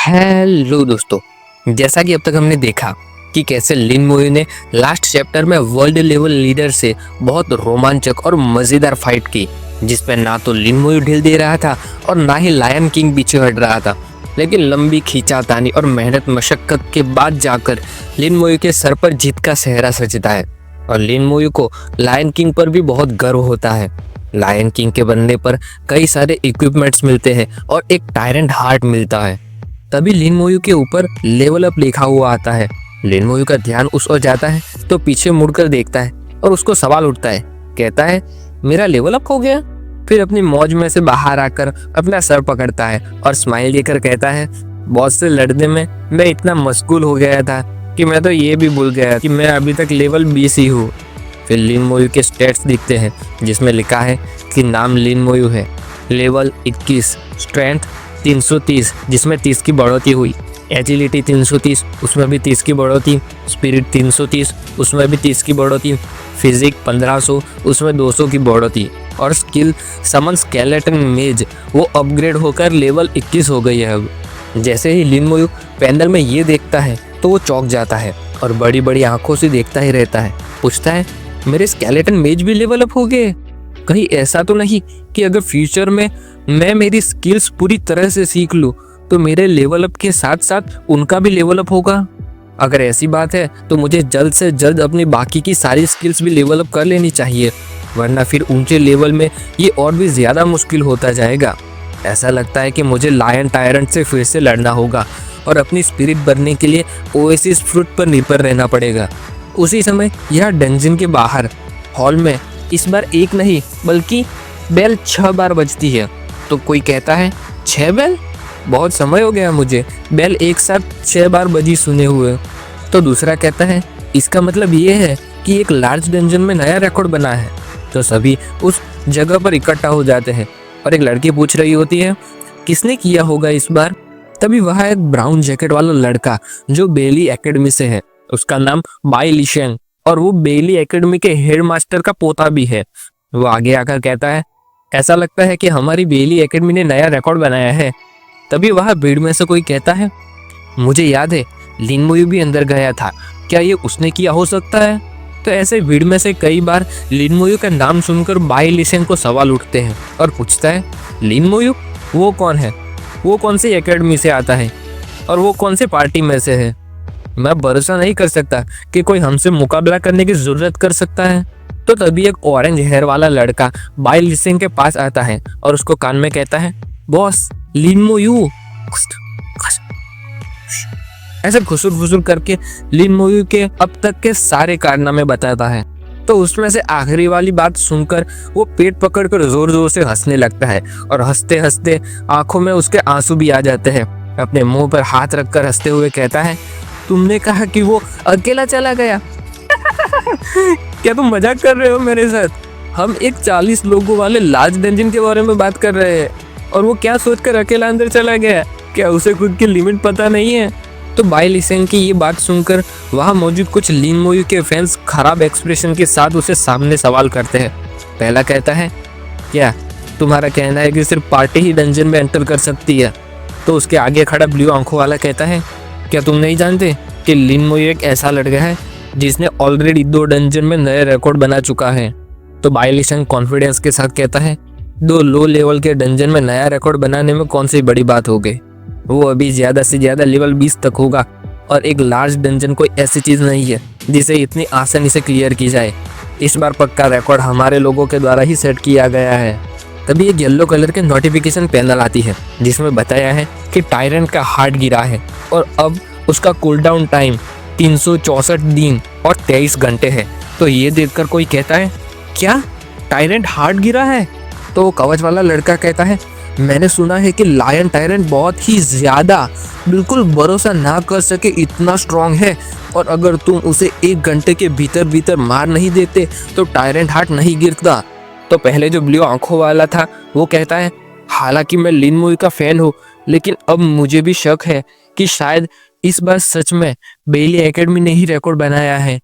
Hello दोस्तों, जैसा कि अब तक हमने देखा कि कैसे लिन मोयू ने लास्ट चैप्टर में वर्ल्ड लेवल लीडर से बहुत रोमांचक और मजेदार फाइट की, जिसपे ना तो लिन मोयू ढील दे रहा था और ना ही लायन किंग पीछे हट रहा था। लेकिन लंबी खींचातानी और मेहनत मशक्कत के बाद जाकर लिन मोयू के सर पर जीत का सेहरा सजता है और लिन मोयू को लायन किंग पर भी बहुत गर्व होता है। लायन किंग के बनने पर कई सारे इक्विपमेंट्स मिलते हैं और एक टायरेंट हार्ट मिलता है। तभी लिन मोयू के ऊपर लेवल अप लिखा हुआ आता है। लिन मोयू का ध्यान उस ओर जाता है तो पीछे मुड़कर देखता है और उसको सवाल उठता है। कहता है, मेरा लेवल अप हो गया? फिर अपनी मौज में से बाहर आकर अपना सर पकड़ता है और स्माइल देकर कहता है, बॉस से लड़ने में मैं इतना मशगूल हो गया था कि मैं तो ये भी भूल गया कि मैं अभी तक लेवल 20 ही हूँ। फिर लिन मोयू के स्टेट्स दिखते हैं जिसमें लिखा है कि नाम लिन मोयू है, लेवल 21, स्ट्रेंथ 330 जिसमें 30 की बढ़ोतरी हुई, एजिलिटी 330 उसमें भी 30 की बढ़ोतरी, स्पिरिट 330 उसमें भी 30 की बढ़ोतरी, फिजिक 1500 उसमें 200 की बढ़ोतरी और स्किल समन स्केलेटन मेज वो अपग्रेड होकर लेवल 21 हो गई है। अब जैसे ही लिन मोयू पैनल में ये देखता है तो वो चौंक जाता है और बड़ी बड़ी आंखों से देखता ही रहता है। पूछता है, मेरे स्केलेटन मेज भी लेवल अप हो गए? कहीं ऐसा तो नहीं कि अगर फ्यूचर में मैं मेरी स्किल्स पूरी तरह से सीख लूं तो मेरे लेवल अप के साथ साथ उनका भी लेवल अप होगा? अगर ऐसी बात है तो मुझे जल्द से जल्द अपनी बाकी की सारी स्किल्स भी लेवल अप कर लेनी चाहिए, वरना फिर ऊंचे लेवल में ये और भी ज्यादा मुश्किल होता जाएगा। ऐसा लगता है कि मुझे लायन टायरेंट से फिर से लड़ना होगा और अपनी स्पिरिट बनने के लिए ओएसिस फ्रूट पर निर्भर रहना पड़ेगा। उसी समय यह डंजन के बाहर हॉल में इस बार एक नहीं बल्कि बेल 6 बार बजती है। तो कोई कहता है, 6 बेल? बहुत समय हो गया मुझे बेल एक साथ 6 बार बजी सुने हुए। तो दूसरा कहता है, इसका मतलब ये है कि एक लार्ज डंजन में नया रिकॉर्ड बना है। तो सभी उस जगह पर इकट्ठा हो जाते हैं और एक लड़की पूछ रही होती है, किसने किया होगा इस बार? तभी वह एक ब्राउन जैकेट वाला लड़का जो बेली एकेडमी से है, उसका नाम बाई लिशेंग और वो बेली एकेडमी के हेड मास्टर का पोता भी है। वो आगे आकर कहता है, ऐसा लगता है कि हमारी बेली एकेडमी ने नया रिकॉर्ड बनाया है। तभी वह भीड़ में से कोई कहता है, मुझे याद है लिन मोयू भी अंदर गया था, क्या ये उसने किया हो सकता है? तो ऐसे भीड़ में से कई बार लिन मोयू का नाम सुनकर बाई लिशेंग को सवाल उठते हैं और पूछता है, लिन मोयू वो कौन है? वो कौन सी एकेडमी से आता है और वो कौन से पार्टी में से है? मैं भरोसा नहीं कर सकता कि कोई हमसे मुकाबला करने की जरूरत कर सकता है। तो तभी एक ऑरेंज हेयर वाला लड़का बाई लिशेंग के पास आता है और उसको कान में कहता है, बॉस लिन मोयू। ऐसे घुसुर घुसुर करके लिन मोयू के अब तक के सारे कारनामे बताता है। तो उसमें से आखिरी वाली बात सुनकर वो पेट पकड़कर जोर जोर से हंसने लगता है और हंसते हंसते आंखों में उसके आंसू भी आ जाते हैं। अपने मुंह पर हाथ रखकर हंसते हुए कहता है, तुमने कहा कि वो अकेला चला गया? क्या तुम मजाक कर रहे हो मेरे साथ? हम एक 40 लोगों वाले लार्ज डंजन के बारे में बात कर रहे हैं और वो क्या सोचकर अकेला अंदर चला गया? क्या उसे खुद की लिमिट पता नहीं है? तो बाई लिशेंग की ये बात सुनकर वहां मौजूद कुछ लिन मोयू के फैंस खराब एक्सप्रेशन के साथ उसे सामने सवाल करते हैं। पहला कहता है, क्या तुम्हारा कहना है कि सिर्फ पार्टी ही डंजन में एंटर कर सकती है? तो उसके आगे खड़ा ब्लू आंखों वाला कहता है, क्या तुम नहीं जानते कि लिन मोयू एक ऐसा लड़का है जिसने ऑलरेडी 2 डंजन में नए रिकॉर्ड बना चुका है? तो बाई लिशेंग कॉन्फिडेंस के साथ कहता है, 2 लो लेवल के डंजन में नया रिकॉर्ड बनाने में कौन सी बड़ी बात हो गई? वो अभी ज्यादा से ज्यादा लेवल 20 तक होगा और एक लार्ज डंजन कोई ऐसी चीज नहीं है जिसे इतनी आसानी से क्लियर की जाए। इस बार पक्का रिकॉर्ड हमारे लोगों के द्वारा ही सेट किया गया है। तभी एक येलो कलर के नोटिफिकेशन पैनल आती है जिसमें बताया है कि टायरेंट का हार्ट गिरा है और अब उसका कूलडाउन टाइम 364 दिन और 23 घंटे है। तो ये देखकर कोई कहता है, क्या टायरेंट हार्ट गिरा है? तो वो कवच वाला लड़का कहता है, मैंने सुना है कि लायन टायरेंट बहुत ही ज्यादा बिल्कुल भरोसा ना कर सके इतना स्ट्रांग है और अगर तुम उसे 1 घंटे के भीतर भीतर मार नहीं देते तो टायरेंट हार्ट नहीं गिरता। तो पहले जो ब्लू आंखों वाला था वो कहता है, हालांकि मैं लिन मोयू का फैन हूँ लेकिन अब मुझे भी शक है कि शायद इस बार सच में बेली एकेडमी ने ही रिकॉर्ड बनाया है।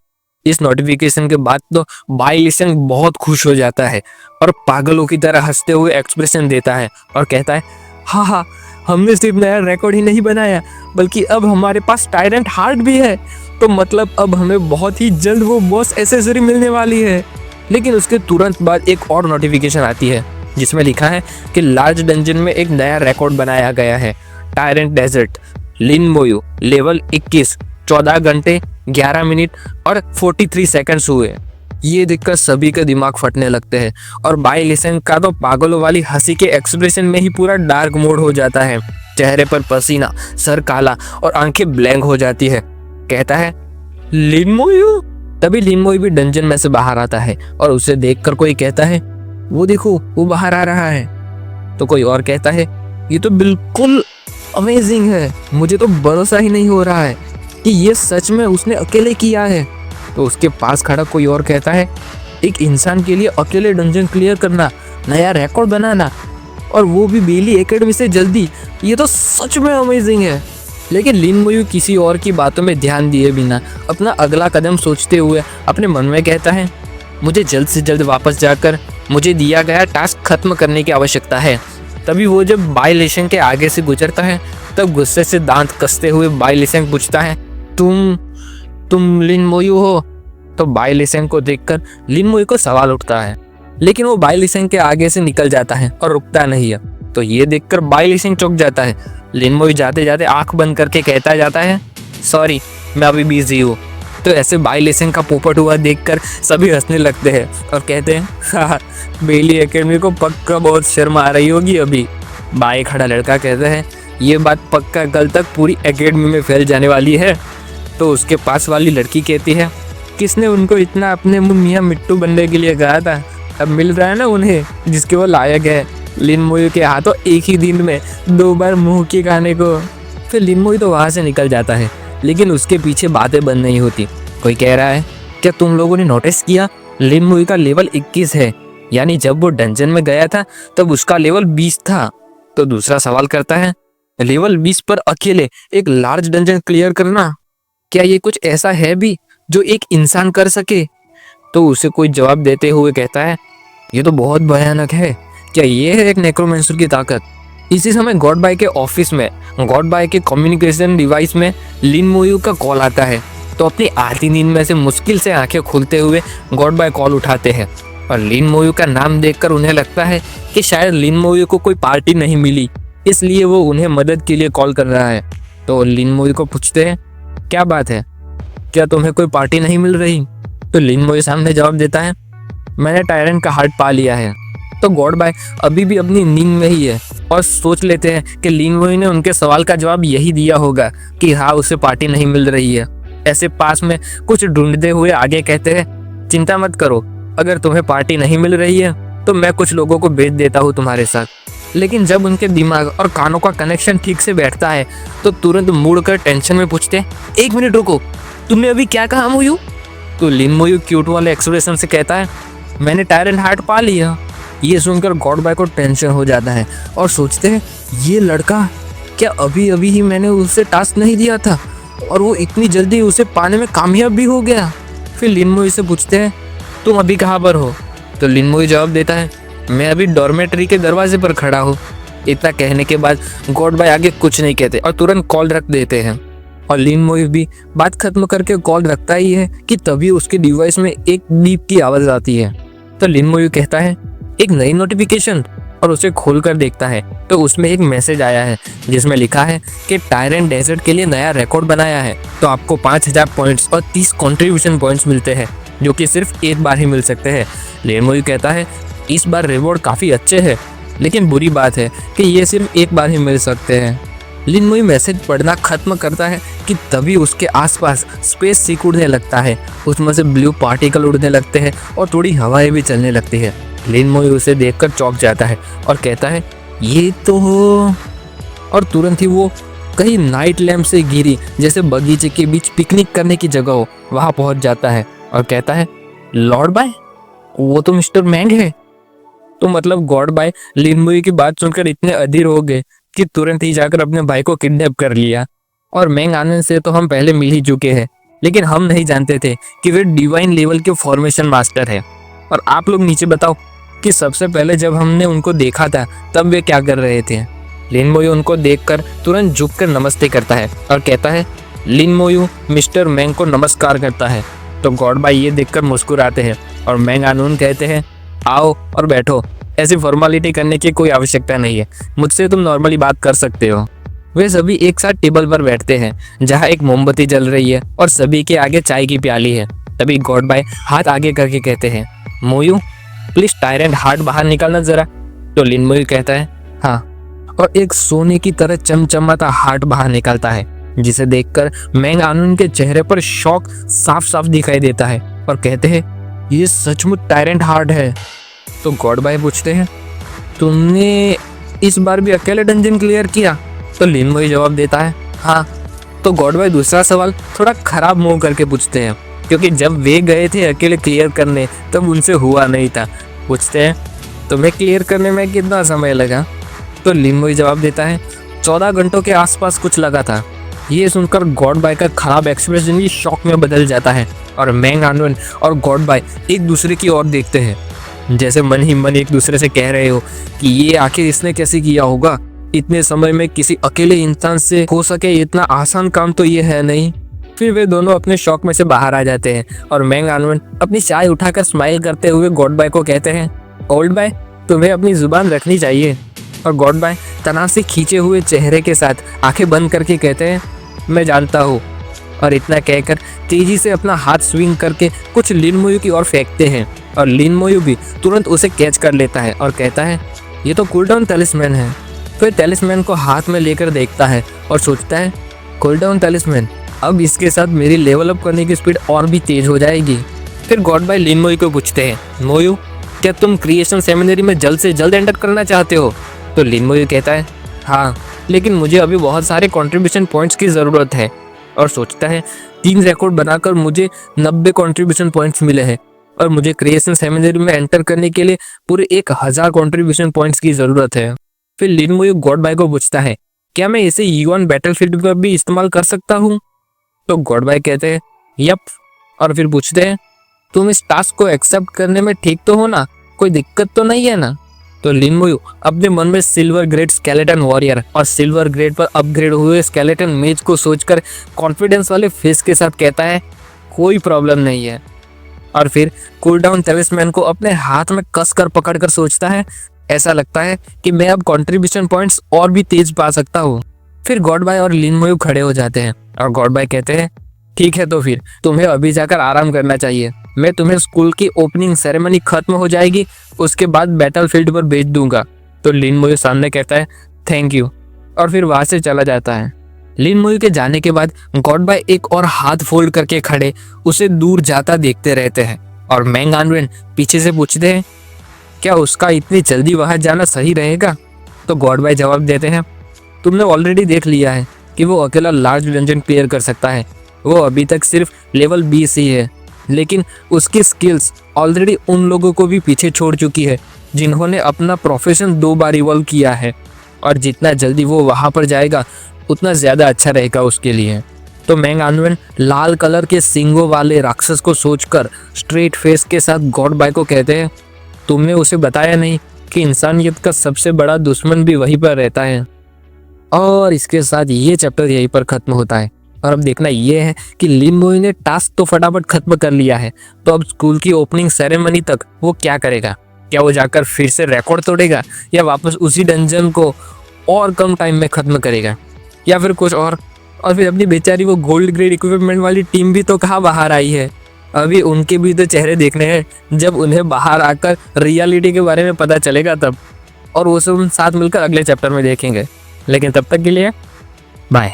इस नोटिफिकेशन के बाद तो बाई लिशेंग बहुत खुश हो जाता है और पागलों की तरह हंसते हुए एक्सप्रेशन देता है और कहता है, हाँ हाँ हमने सिर्फ नया रिकॉर्ड ही नहीं बनाया बल्कि अब हमारे पास टायरेंट हार्ट भी है। तो मतलब अब हमें बहुत ही जल्द वो बॉस एसेसरी मिलने वाली है। लेकिन उसके तुरंत बाद एक और नोटिफिकेशन आती है जिसमें लिखा है कि लार्ज डंजन में एक नया रिकॉर्ड बनाया गया है। टायरेंट डेजर्ट लिन मोयू लेवल 21 14 घंटे 11 मिनट और 43 सेकंड्स हुए। ये देखकर सभी का दिमाग फटने लगते हैं और बाई लिसन का तो पागलों वाली हंसी के एक्सप्रेशन में ही पूरा डार्क मोड हो जाता है। चेहरे पर पसीना, सर काला और आंखें ब्लैंक हो जाती है। कहता है लिन मोयू। तभी लिन मोयू भी डंजन में से बाहर आता है और उसे देखकर कोई कहता है वो देखो वो बाहर आ रहा है। तो कोई और कहता है ये तो बिल्कुल अमेजिंग है, मुझे तो भरोसा ही नहीं हो रहा है कि ये सच में उसने अकेले किया है। तो उसके पास खड़ा कोई और कहता है एक इंसान के लिए अकेले डंजन क्लियर करना, नया रिकॉर्ड बनाना और वो भी बेली एकेडमी से जल्दी, ये तो सच में अमेजिंग है। लेकिन लिन मोयू किसी और की बातों में ध्यान दिए बिना अपना अगला कदम सोचते हुए अपने मन में कहता है मुझे जल्द से जल्द वापस जाकर मुझे दिया गया टास्क खत्म करने की आवश्यकता है। तभी वो जब बाई लिसेंग के आगे से गुजरता है तब गुस्से से दांत कसते हुए बाई लिसेंग पूछता है तुम लिन मोयू हो। तो बाई लिसेंग को देखकर लिन मोयू को सवाल उठता है, लेकिन वो बाई लिसेंग के आगे से निकल जाता है और रुकता नहीं है। तो ये देखकर बाई लिसेंग चौंक जाता है। लिन मोयू जाते जाते आंख बंद करके कहता जाता है सॉरी मैं अभी बिजी हूँ। तो ऐसे बाई लिसेंग का पोपट हुआ देखकर सभी हंसने लगते हैं और कहते हैं हाँ बेली एकेडमी को पक्का बहुत शर्म आ रही होगी अभी। बाई खड़ा लड़का कहता है ये बात पक्का कल तक पूरी एकेडमी में फैल जाने वाली है। तो उसके पास वाली लड़की कहती है किसने उनको इतना अपने मुंह मियाँ मिट्टू बनने के लिए कहा था, अब मिल रहा है ना उन्हें जिसके वो लायक है। लिन मोयू के हाथों एक ही दिन में 2 बार मुंह की खाने को। फिर लिन मोयू तो वहाँ से निकल जाता है, लेकिन उसके पीछे बातें बंद नहीं होती। कोई कह रहा है क्या तुम लोगों ने नोटिस किया लिन मोयू का लेवल 21 है, यानी जब वो डंजन में गया था तब उसका लेवल 20 था। तो दूसरा सवाल करता है लेवल 20 पर अकेले एक लार्ज डंजन क्लियर करना, क्या ये कुछ ऐसा है भी जो एक इंसान कर सके? तो उसे कोई जवाब देते हुए कहता है ये तो बहुत भयानक है, क्या ये है एक नेक्रोमेंसर की ताकत? इसी समय गॉड बाय के ऑफिस में गॉड बाय के कम्युनिकेशन डिवाइस में लिन मोयू का कॉल आता है। तो अपनी आधी नींद में से मुश्किल से आंखें खुलते हुए गॉड बाय कॉल उठाते हैं और लिन मोयू का नाम देखकर उन्हें लगता है कि शायद लिन मोयू को कोई पार्टी नहीं मिली, इसलिए वो उन्हें मदद के लिए कॉल कर रहा है। तो लिन मोयू को पूछते हैं क्या बात है, क्या तुम्हें कोई पार्टी नहीं मिल रही? तो लिन मोयू सामने जवाब देता है मैंने टायरेंट का हार्ट पा लिया है। तो गॉड बाय अभी भी अपनी नींद में ही है और सोच लेते हैं कि लिन मोयू ने उनके सवाल का जवाब यही दिया होगा कि हाँ उसे पार्टी नहीं मिल रही है। ऐसे पास में कुछ ढूंढते हुए आगे कहते हैं चिंता मत करो, अगर तुम्हें पार्टी नहीं मिल रही है तो मैं कुछ लोगों को भेज देता हूँ तुम्हारे साथ। लेकिन जब उनके दिमाग और कानों का कनेक्शन ठीक से बैठता है तो तुरंत मुड़कर टेंशन में पूछते हैं 1 मिनट रुको, तुमने अभी क्या कहा मोयू? तो लिन मोयू क्यूट वाले एक्सप्रेशन से कहता है मैंने टायरेंट हार्ट पा लिया। ये सुनकर गॉड बाय को टेंशन हो जाता है और सोचते हैं ये लड़का, क्या अभी अभी ही मैंने उसे टास्क नहीं दिया था और वो इतनी जल्दी उसे पाने में कामयाब भी हो गया। फिर लिन मोयू से पूछते हैं तुम अभी कहाँ पर हो? तो लिन मोयू जवाब देता है मैं अभी डॉर्मेट्री के दरवाजे पर खड़ा हूँ। इतना कहने के बाद गॉड बाय आगे कुछ नहीं कहते और तुरंत कॉल रख देते हैं और लिन मोयू भी बात खत्म करके कॉल रखता ही है कि तभी उसके डिवाइस में एक बीप की आवाज आती है। तो लिन मोयू कहता है एक नई नोटिफिकेशन और उसे खोलकर देखता है तो उसमें एक मैसेज आया है जिसमें लिखा है कि टायरेंट डेजर्ट के लिए नया रिकॉर्ड बनाया है, तो आपको 5000 पॉइंट्स और 30 कंट्रीब्यूशन पॉइंट्स मिलते हैं जो कि सिर्फ एक बार ही मिल सकते हैं। लिन मोयू कहता है इस बार रिवॉर्ड काफ़ी अच्छे हैं, लेकिन बुरी बात है कि ये सिर्फ एक बार ही मिल सकते हैं। लिन मोयू मैसेज पढ़ना खत्म करता है कि तभी उसके आसपास स्पेस सीक उड़ने लगता है, उसमें से ब्लू पार्टिकल उड़ने लगते हैं और थोड़ी हवाएं भी चलने लगती है। लिन मोयू उसे देखकर चौंक जाता है और कहता है ये तो हो, और तुरंत ही वो कहीं नाइट लैम्प से गिरी जैसे बगीचे के बीच पिकनिक करने की जगह हो वहाँ पहुँच जाता है और कहता है लॉर्ड बाय, वो तो मिस्टर मैंग है। तो मतलब गॉड बाय लिन मोयू की बात सुनकर इतने अधीर हो गए कि तुरंत ही जाकर अपने भाई को किडनैप कर लिया। और मैंग आनंद से तो हम पहले मिल ही चुके हैं, लेकिन हम नहीं जानते थे कि वे डिवाइन लेवल के फॉर्मेशन मास्टर है। और आप लोग नीचे बताओ कि सबसे पहले जब हमने उनको देखा था तब वे क्या कर रहे थे। लिन मोयू उनको देखकर तुरंत झुककर नमस्ते करता है और कहता है, लिन मोयू मिस्टर मैंग को नमस्कार करता है। तो गॉड बाय ये देखकर मुस्कुराते हैं और मैंग आनून कहते हैं, आओ और बैठो, ऐसी फॉर्मेलिटी करने की कोई आवश्यकता नहीं है, मुझसे तुम नॉर्मली बात कर सकते हो। वे सभी एक साथ टेबल पर बैठते हैं जहाँ एक मोमबत्ती जल रही है और सभी के आगे चाय की प्याली है। तभी गॉड बाय हाथ आगे करके कहते हैं, मोयू प्लीज टायरेंट हार्ट बाहर निकालना जरा। तो लिन मोयू कहता है, हाँ, और एक सोने की तरह चमचमाता हार्ट बाहर निकालता है, जिसे देखकर मैंग आनून के चेहरे पर शॉक साफ साफ दिखाई देता है और कहते हैं, ये सचमुच टायरेंट हार्ट है। तो गॉड बाय पूछते हैं, तुमने इस बार भी अकेले डंजन क्लियर किया? तो लिन मोयू जवाब देता है, हाँ। तो गॉड बाय दूसरा सवाल थोड़ा खराब मुंह करके पूछते हैं, क्योंकि जब वे गए थे अकेले क्लियर करने तब उनसे हुआ नहीं था। पूछते हैं, तुम्हें क्लियर करने में कितना समय लगा? तो लिन मोयू जवाब देता है, 14 घंटों के आसपास कुछ लगा था। ये सुनकर गॉड बाय का खराब एक्सप्रेशन भी शॉक में बदल जाता है और मैंग आनून और गॉड बाय एक दूसरे की ओर देखते हैं, जैसे मन ही मन एक दूसरे से कह रहे हो कि ये आखिर इसने कैसे किया होगा। इतने समय में किसी अकेले इंसान से हो सके इतना आसान काम तो ये है नहीं। फिर वे दोनों अपने शौक में से बाहर आ जाते हैं और मैंग आनून अपनी चाय उठाकर स्माइल करते हुए गॉड बाय को कहते हैं, ओल्ड बाय तुम्हें अपनी जुबान रखनी चाहिए। और गॉड बाय तनाव से खींचे हुए चेहरे के साथ आंखें बंद करके कहते हैं, मैं जानता हूँ। और इतना कहकर तेजी से अपना हाथ स्विंग करके कुछ लिन मोयू की ओर फेंकते हैं और लिन मोयू भी तुरंत उसे कैच कर लेता है और कहता है, ये तो कूल डाउन टैलिस्मैन है। फिर टैलिस्मैन को हाथ में लेकर देखता है और सोचता है, कूल डाउन टैलिस्मैन, अब इसके साथ मेरी लेवल अप करने की स्पीड और भी तेज हो जाएगी। फिर गॉड बाय लिन मोयू को पूछते हैं, मोयू क्या तुम क्रिएशन सेमिनरी में जल्द से जल्द एंटर करना चाहते हो? तो लिन मोयू कहता है, हाँ, लेकिन मुझे अभी बहुत सारे कंट्रीब्यूशन पॉइंट्स की ज़रूरत है। और सोचता है, 3 रिकॉर्ड बनाकर मुझे 90 कंट्रीब्यूशन पॉइंट्स मिले हैं और मुझे क्रिएशन सेमिनरी में एंटर करने के लिए पूरे 1000 कंट्रीब्यूशन पॉइंट्स की ज़रूरत है। फिर लिन मोयू गॉड बाय को पूछता है, क्या मैं इसे यूएन बैटलफील्ड पर भी इस्तेमाल कर सकता हूँ? तो गॉड बाय कहते हैं, यप। और फिर पूछते हैं, तुम इस टास्क को एक्सेप्ट करने में ठीक तो हो ना? कोई दिक्कत तो नहीं है ना? तो लिन मोयू अपने मन में सिल्वर ग्रेड स्केलेटन वॉरियर और सिल्वर ग्रेड पर अपग्रेड हुए स्केलेटन मेज को सोचकर कॉन्फिडेंस वाले फेस के साथ कहता है, कोई प्रॉब्लम नहीं है। और फिर कूल डाउन टैलिस्मैन को अपने हाथ में कसकर पकड़कर सोचता है, ऐसा लगता है कि मैं अब कंट्रीब्यूशन पॉइंट्स और भी तेज पा सकता हूँ। फिर गॉड बाय और लिन मोयू खड़े हो जाते हैं और गॉड बाय कहते हैं, ठीक है, तो फिर तुम्हें अभी जाकर आराम करना चाहिए। मैं तुम्हें स्कूल की ओपनिंग सेरेमनी खत्म हो जाएगी उसके बाद बैटलफील्ड पर भेज दूंगा। तो लिन मोयू सामने कहता है, थैंक यू, और फिर वहां से चला जाता है। लिन मोयू के जाने के बाद गॉड बाय एक और हाथ फोल्ड करके खड़े उसे दूर जाता देखते रहते हैं और मैंग आनून पीछे से पूछते हैं, क्या उसका इतनी जल्दी वहां जाना सही रहेगा? तो गॉड बाय जवाब देते हैं, तुमने ऑलरेडी देख लिया है कि वो अकेला लार्ज डंजन क्लियर कर सकता है। वो अभी तक सिर्फ लेवल 20 ही है, लेकिन उसकी स्किल्स ऑलरेडी उन लोगों को भी पीछे छोड़ चुकी है जिन्होंने अपना प्रोफेशन 2 बार इवॉल्व किया है। और जितना जल्दी वो वहाँ पर जाएगा उतना ज़्यादा अच्छा रहेगा उसके लिए। तो मैंग आनून लाल कलर के सींगों वाले राक्षस को सोचकर स्ट्रेट फेस के साथ गॉड बाय को कहते हैं, तुमने उसे बताया नहीं कि इंसानियत का सबसे बड़ा दुश्मन भी वहीं पर रहता है। और इसके साथ ये चैप्टर यहीं पर खत्म होता है। और अब देखना ये है कि लिन मोयू ने टास्क तो फटाफट खत्म कर लिया है, तो अब स्कूल की ओपनिंग सेरेमनी तक वो क्या करेगा? क्या वो जाकर फिर से रिकॉर्ड तोड़ेगा या वापस उसी डंजन को और कम टाइम में खत्म करेगा या फिर कुछ और फिर अपनी बेचारी वो गोल्ड ग्रेड इक्विपमेंट वाली टीम भी तो कहाँ बाहर आई है। अभी उनके भी तो चेहरे देखने हैं जब उन्हें बाहर आकर रियलिटी के बारे में पता चलेगा तब, और वो सब साथ मिलकर अगले चैप्टर में देखेंगे। लेकिन तब तक के लिए बाय।